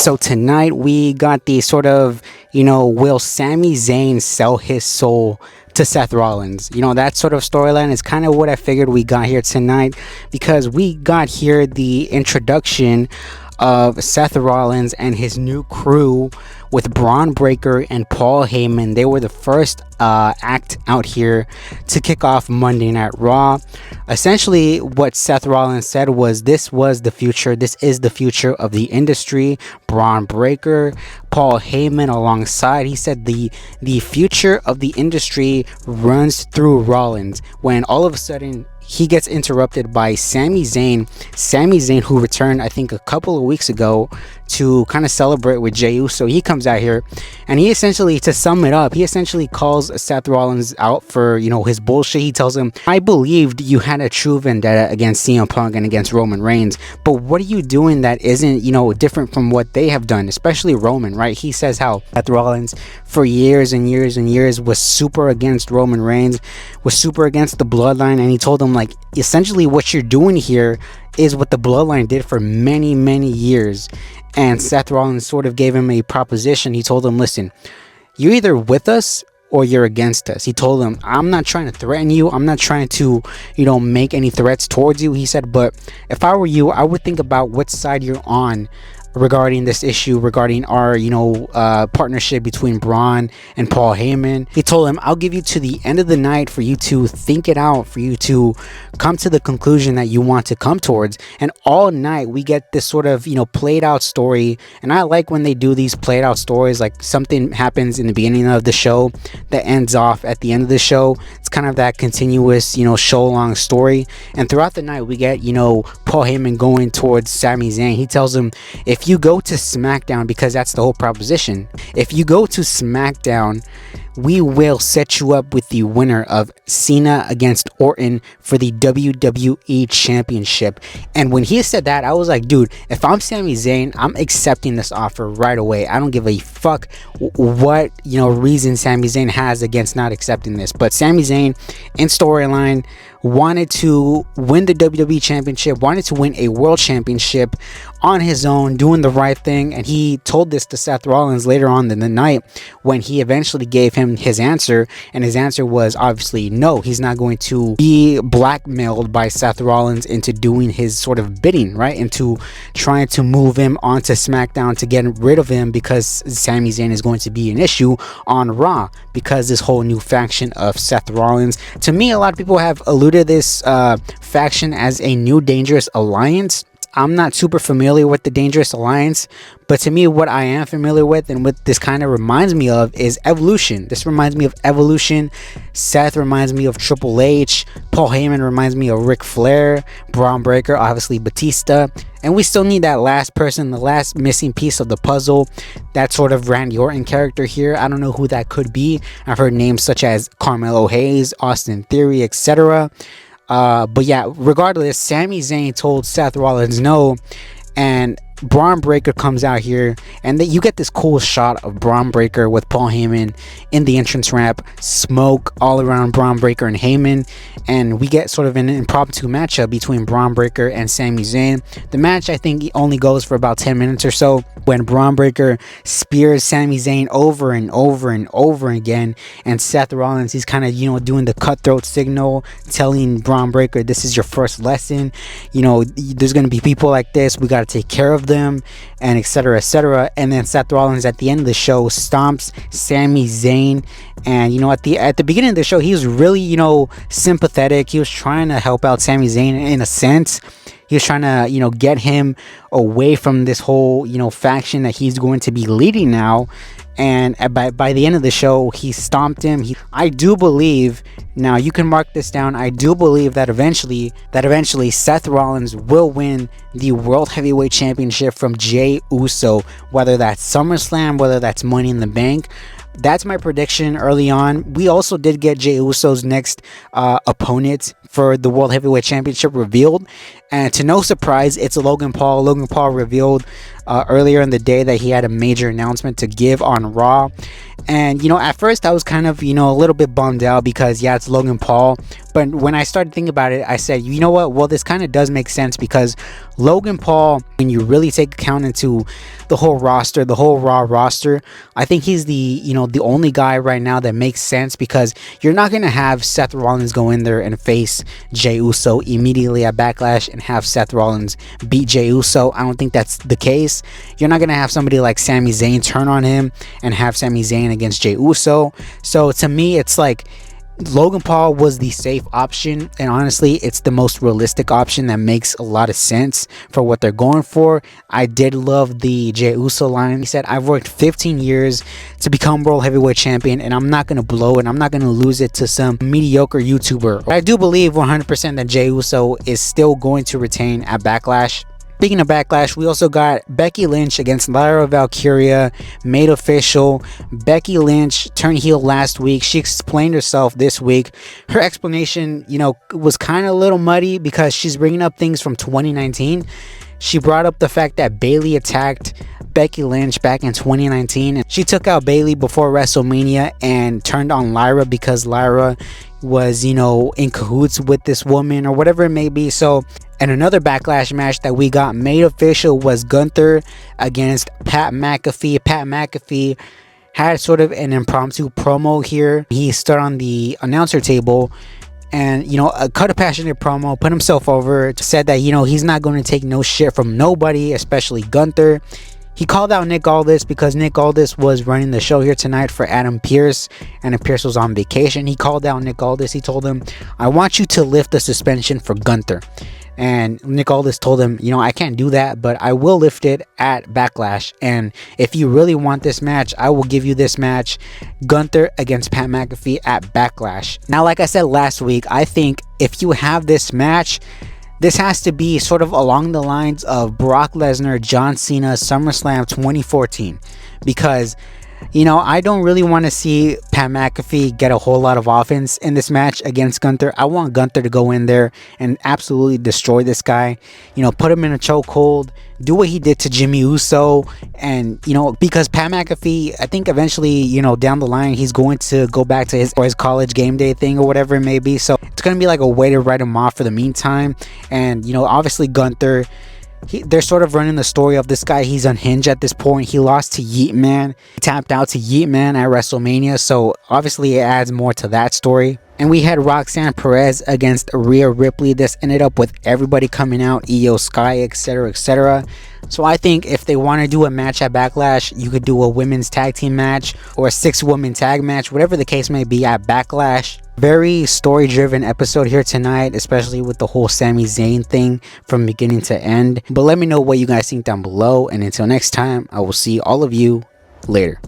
So tonight we got the sort of, will Sami Zayn sell his soul to Seth Rollins? That sort of storyline is kind of what I figured we got here tonight, because we got here the introduction of Seth Rollins and his new crew with Braun Breaker and Paul Heyman. They were the first act out here to kick off Monday Night Raw. Essentially, what Seth Rollins said was, this was the future. This is the future of the industry. Braun Breaker, Paul Heyman alongside. He said the future of the industry runs through Rollins, when all of a sudden he gets interrupted by Sami Zayn. Sami Zayn, who returned, I think, a couple of weeks ago to kind of celebrate with Jey Uso. He comes out here and he essentially, to sum it up, he essentially calls Seth Rollins out for, his bullshit. He tells him, I believed you had a true vendetta against CM Punk and against Roman Reigns, but what are you doing that isn't, different from what they have done, especially Roman, right? He says how Seth Rollins for years and years and years was super against Roman Reigns, was super against the bloodline, and he told him, like, essentially what you're doing here is what the bloodline did for many, many years. And Seth Rollins sort of gave him a proposition. He told him, listen, you're either with us or you're against us. He told him, I'm not trying to threaten you. I'm not trying to, make any threats towards you. He said, but if I were you, I would think about what side you're on regarding this issue, regarding our partnership between Braun and Paul Heyman. He told him, I'll give you to the end of the night for you to think it out, for you to come to the conclusion that you want to come towards. And all night we get this sort of played out story, and I like when they do these played out stories, like something happens in the beginning of the show that ends off at the end of the show. It's kind of that continuous show long story, and throughout the night we get Paul Heyman going towards Sami Zayn. He tells him, if you go to SmackDown, because that's the whole proposition, if you go to SmackDown, we will set you up with the winner of Cena against Orton for the WWE Championship. And when he said that, I was like, dude, if I'm Sami Zayn, I'm accepting this offer right away. I don't give a fuck what reason Sami Zayn has against not accepting this. But Sami Zayn, in storyline, wanted to win the WWE Championship, wanted to win a World Championship on his own, doing the right thing. And he told this to Seth Rollins later on in the night, when he eventually gave him his answer, and his answer was obviously no. He's not going to be blackmailed by Seth Rollins into doing his sort of bidding, right, into trying to move him onto SmackDown to get rid of him, because Sami Zayn is going to be an issue on Raw, because this whole new faction of Seth Rollins, to me, a lot of people have alluded this faction as a new Dangerous Alliance. I'm not super familiar with the Dangerous Alliance, but to me, what I am familiar with and what this kind of reminds me of is Evolution. This reminds me of Evolution. Seth reminds me of Triple H. Paul Heyman reminds me of Ric Flair. Braun Breaker, obviously Batista. And we still need that last person, the last missing piece of the puzzle, that sort of Randy Orton character here. I don't know who that could be. I've heard names such as Carmelo Hayes, Austin Theory, etc. But yeah, regardless, Sami Zayn told Seth Rollins no, and Braun Breaker comes out here, and you get this cool shot of Braun Breaker with Paul Heyman in the entrance ramp, smoke all around Braun Breaker and Heyman, and we get sort of an impromptu matchup between Braun Breaker and Sami Zayn. The match, I think, only goes for about 10 minutes or so, when Braun Breaker spears Sami Zayn over and over and over again, and Seth Rollins, he's kind of doing the cutthroat signal, telling Braun Breaker, this is your first lesson, there's going to be people like this, we got to take care of them, and etc, etc. And then Seth Rollins at the end of the show stomps Sami Zayn, and at the beginning of the show, he was really sympathetic. He was trying to help out Sami Zayn in a sense. He was trying to get him away from this whole faction that he's going to be leading now. And by the end of the show, he stomped him. I do believe, now you can mark this down, I do believe that eventually Seth Rollins will win the World Heavyweight Championship from Jey Uso, whether that's SummerSlam, whether that's Money in the Bank. That's my prediction early on. We also did get Jey Uso's next opponent for the World Heavyweight Championship revealed, and to no surprise, it's Logan Paul. Logan Paul revealed earlier in the day that he had a major announcement to give on Raw, And at first I was kind of a little bit bummed out because yeah, it's Logan Paul. But when I started thinking about it, I said, you know what, well, this kind of does make sense, because Logan Paul, when you really take account into the whole roster, the whole Raw roster, I think he's the the only guy right now that makes sense, because you're not gonna have Seth Rollins go in there and face Jey Uso immediately at Backlash and have Seth Rollins beat Jey Uso. I don't think that's the case. You're not gonna have somebody like Sami Zayn turn on him and have Sami Zayn against Jey Uso. So to me, it's like Logan Paul was the safe option, and honestly it's the most realistic option that makes a lot of sense for what they're going for. I did love the Jey Uso line. He said, I've worked 15 years to become world heavyweight champion, and I'm not going to blow it. I'm not going to lose it to some mediocre YouTuber. I do believe 100% that Jey Uso is still going to retain at Backlash. Speaking of Backlash, we also got Becky Lynch against Lyra Valkyria, made official. Becky Lynch turned heel last week. She explained herself this week. Her explanation, was kind of a little muddy, because she's bringing up things from 2019. She brought up the fact that Bayley attacked Becky Lynch back in 2019. She took out Bayley before WrestleMania and turned on Lyra because Lyra was, in cahoots with this woman or whatever it may be. So, and another Backlash match that we got made official was Gunther against Pat McAfee. Pat McAfee had sort of an impromptu promo here. He stood on the announcer table and cut a passionate promo, put himself over, said that he's not going to take no shit from nobody, especially Gunther. He called out Nick Aldis because Nick Aldis was running the show here tonight for Adam Pearce, and Pearce was on vacation. He called out Nick Aldis. He told him, I want you to lift the suspension for Gunther. And Nick Aldis told him, I can't do that, but I will lift it at Backlash. And if you really want this match, I will give you this match, Gunther against Pat McAfee at Backlash. Now, like I said last week, I think if you have this match, this has to be sort of along the lines of Brock Lesnar, John Cena, SummerSlam 2014. Because I don't really want to see Pat McAfee get a whole lot of offense in this match against Gunther. I want Gunther to go in there and absolutely destroy this guy. Put him in a chokehold. Do what he did to Jimmy Uso. And, because Pat McAfee, I think eventually, down the line, he's going to go back to his college game day thing or whatever it may be. So it's going to be like a way to write him off for the meantime. And, obviously Gunther, they're sort of running the story of this guy. He's unhinged at this point. He lost to Yeet Man. He tapped out to Yeet Man at WrestleMania. So obviously it adds more to that story. And we had Roxanne Perez against Rhea Ripley. This ended up with everybody coming out, Io Sky, etc., etc. So I think if they want to do a match at Backlash, you could do a women's tag team match or a 6-woman tag match, whatever the case may be at Backlash. Very story driven episode here tonight, especially with the whole Sami Zayn thing from beginning to end. But let me know what you guys think down below, and until next time, I will see all of you later.